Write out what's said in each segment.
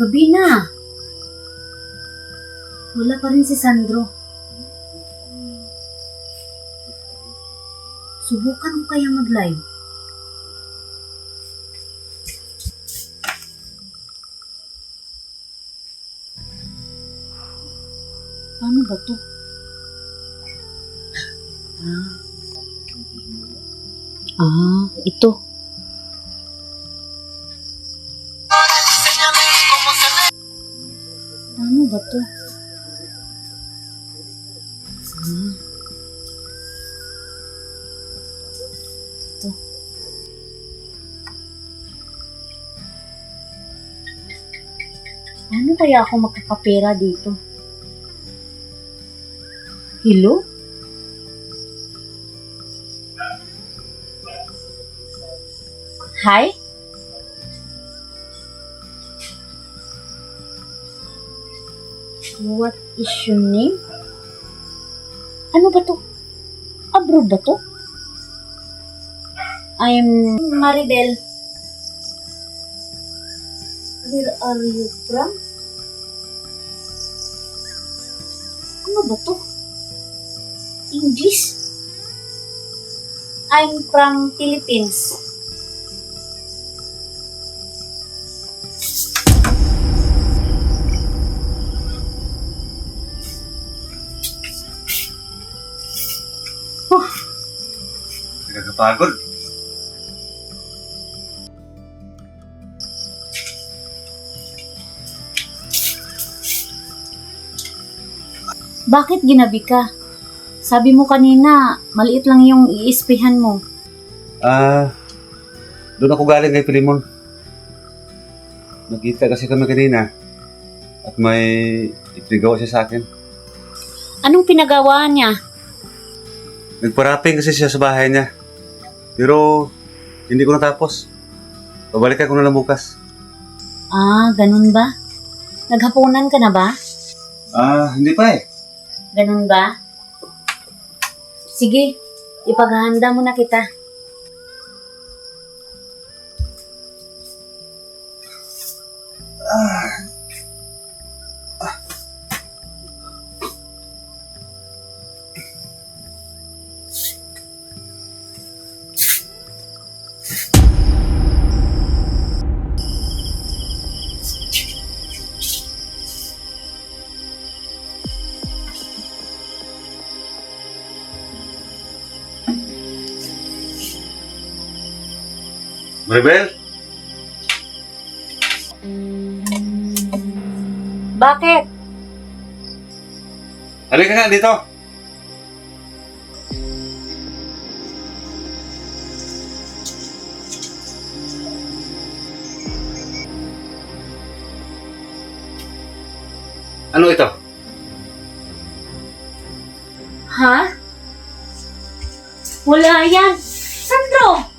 Gabi na. Wala pa rin si Sandro. Subukan mo kaya mag-live. Paano ba to? Ito. Paano ba to? Ito. Paano kaya ako magkakapera dito? Hello? Hi? What is your name? Ano ba to? Abroad ba to? I'm Maribel. Where are you from? Ano ba to? English? I'm from Philippines. Nakakapagod. Bakit ginabi ka? Sabi mo kanina, maliit lang yung iispihan mo. Doon ako galing kay Pilimon. Nakita kasi kami kanina at may ipinigawa siya sa akin. Anong pinagawa niya? Nagparaping kasi siya sa bahay niya. Pero hindi ko natapos. Babalikan ko na lang bukas. Ganun ba? Naghapunan ka na ba? Hindi pa eh. Ganun ba? Sige, ipaghahanda mo na kita. Maribel? Bakit? Halika nga dito. Ano ito? Ha? Wala yan. Sandro!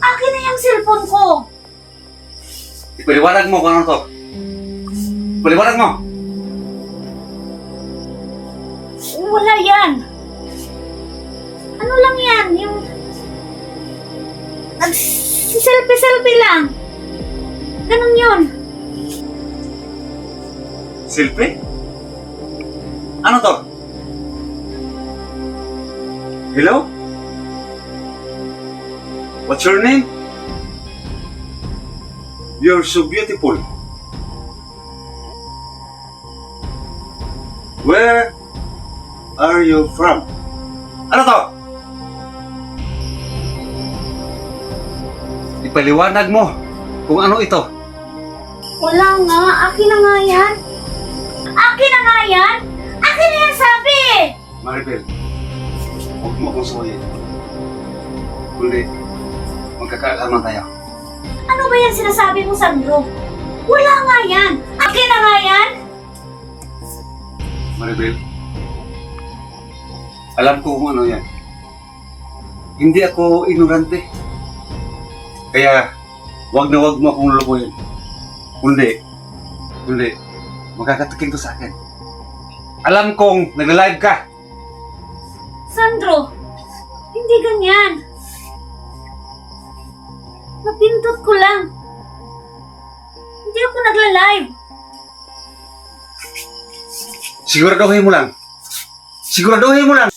Akin na yung cellphone ko. Ipaliwanag mo kung ano to. Ipaliwanag mo. Wala yan. Ano lang yan? Yung... selfie lang. Ganun yun. Selfie? Ano to? Hello? What's your name? You're so beautiful. Where are you from? Ano to? Ipaliwanag mo kung ano ito. Wala nga. Akin na nga yan. Akin na nga yan. Akin na yan sabi. Maribel, huwag mo akong suwayin. Kundi, magkakaalaman tayo. Ano ba yan sinasabi mo, Sandro? Wala nga yan. Akin na nga yan. Maribel, alam ko kung ano yan. Hindi ako ignorante. Kaya, wag na wag mo akong lulukuhin. Kundi, makakatikin to sa akin. Alam kong nag-live ka. Sandro, hindi ganyan. Napindot ko lang. Hindi ako nagla-live. Siguraduhin mo lang. Siguraduhin mo lang.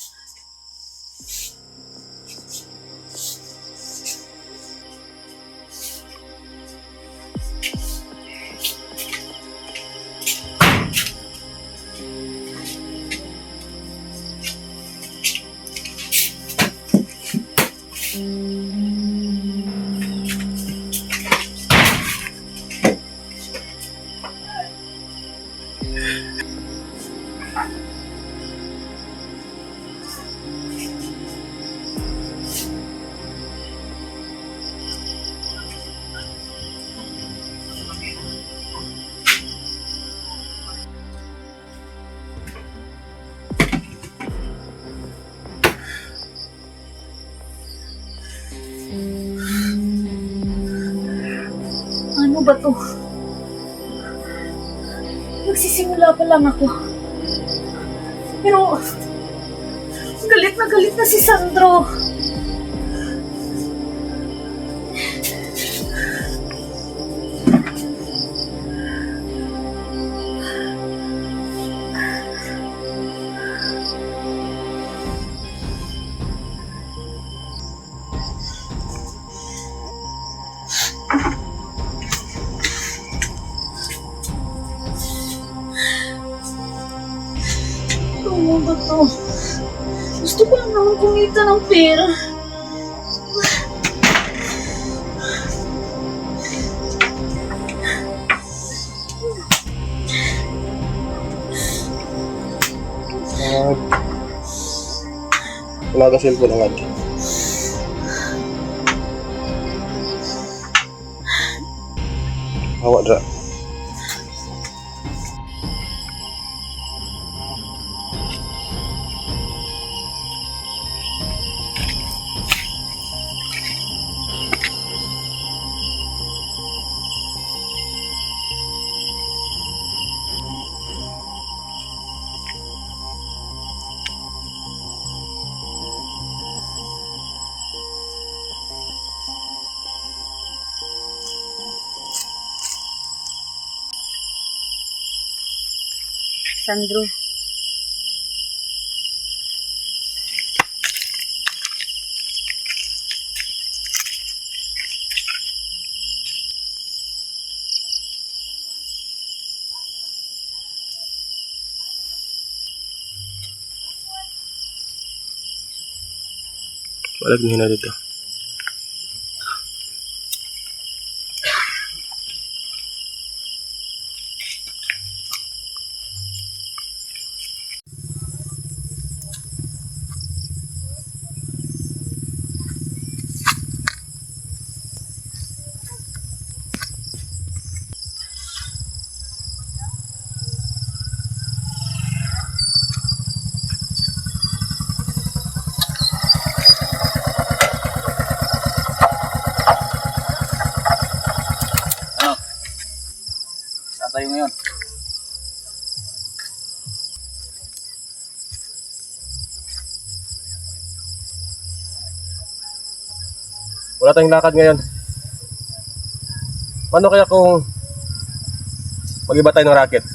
Ano ba to? Nagsisimula pa lang ako. Pero, galit na si Sandro. Ano ba to? Gusto ko lang naman kumita ng pera. Wala ka cellphone agad. Hawa dra. Sandro. Balik din na dito. Saan tayo ngayon? Wala tayong lakad ngayon. Paano kaya kung mag-iba tayo ng racket?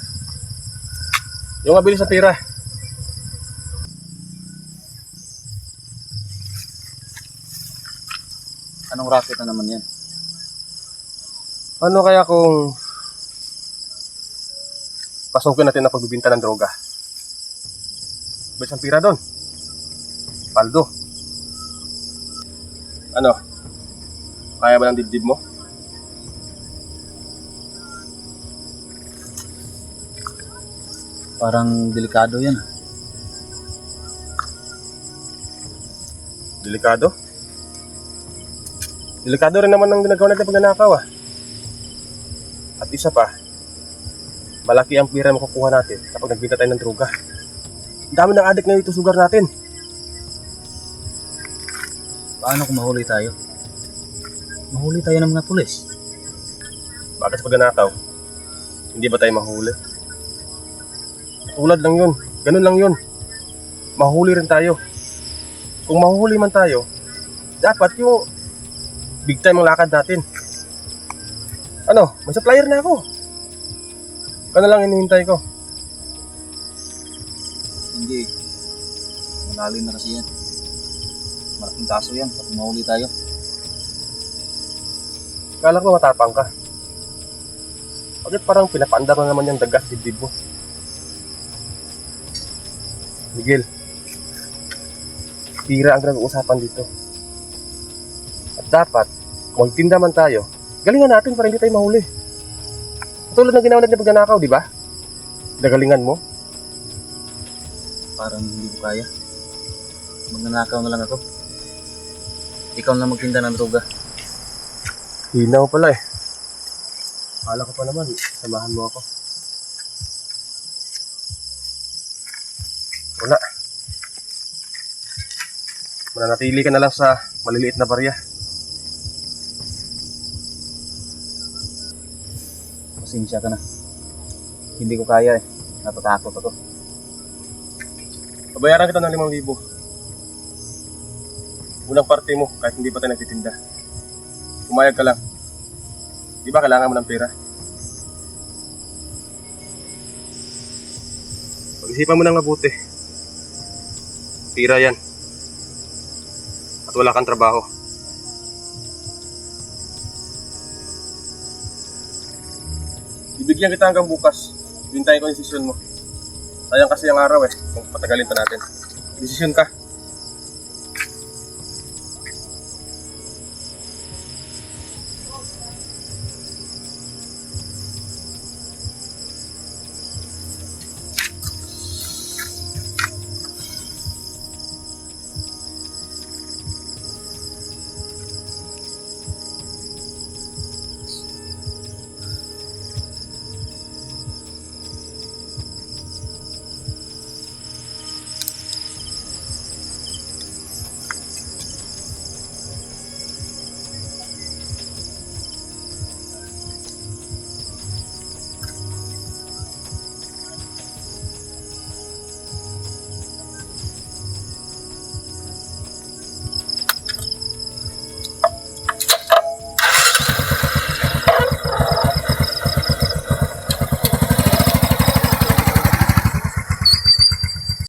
Yung mabilis na tira. Anong racket na naman yan? Paano kaya kung pasukin natin ang pagbibinta ng droga? Mabilis ang tira doon. Paldo. Ano? Kaya ba ng dibdib mo? Parang delikado yan. Delikado? Delikado rin naman ang ginagawa natin pag nanakaw ah. At isa pa, malaki ang pira makukuha natin kapag nagbinta tayo ng droga. Ang dami ng adik na dito sa lugar natin. Paano kung mahuli tayo? Mahuli tayo ng mga pulis. Bakit sa pagnanakaw? Hindi ba tayo mahuli? Tulad lang yun. Ganun lang yun. Mahuli rin tayo. Kung mahuli man tayo, dapat yung big time ang lakad natin. Ano? May supplier na ako. Kano lang hinihintay ko. Hindi. Malalim na kasi yan. Malaking kaso yan kapag mahuli tayo. Kala ko matapang ka. Bakit parang pinapaandar na naman yung dagas dibdib mo? Miguel, pira ang pinag-uusapan dito. At dapat, kung magtinda man tayo, galingan natin para hindi tayo mahuli. Katulad ng ginawa natin na pagnanakaw, di ba? Nagalingan mo. Parang hindi ko kaya. Magnanakaw na lang ako. Ikaw na magtinda ng droga. Hina mo pala eh. Kala ko pa naman, samahan mo ako. Wala. Mananatili ka na lang sa maliliit na barya. Pasensya ka na. Hindi ko kaya eh. Natatakot ako. Pabayaran kita ng 5,000. Unang parte mo kahit hindi pa tayo nagtitinda. Pumayag ka lang. Di ba kailangan mo ng pera? Pag-isipan mo nang mabuti. Pira yan. At wala kang trabaho. Bibigyan kita hanggang bukas. Hintayin ko yung desisyon mo. Sayang kasi ang araw eh. Kung patagalin pa natin. Desisyon ka.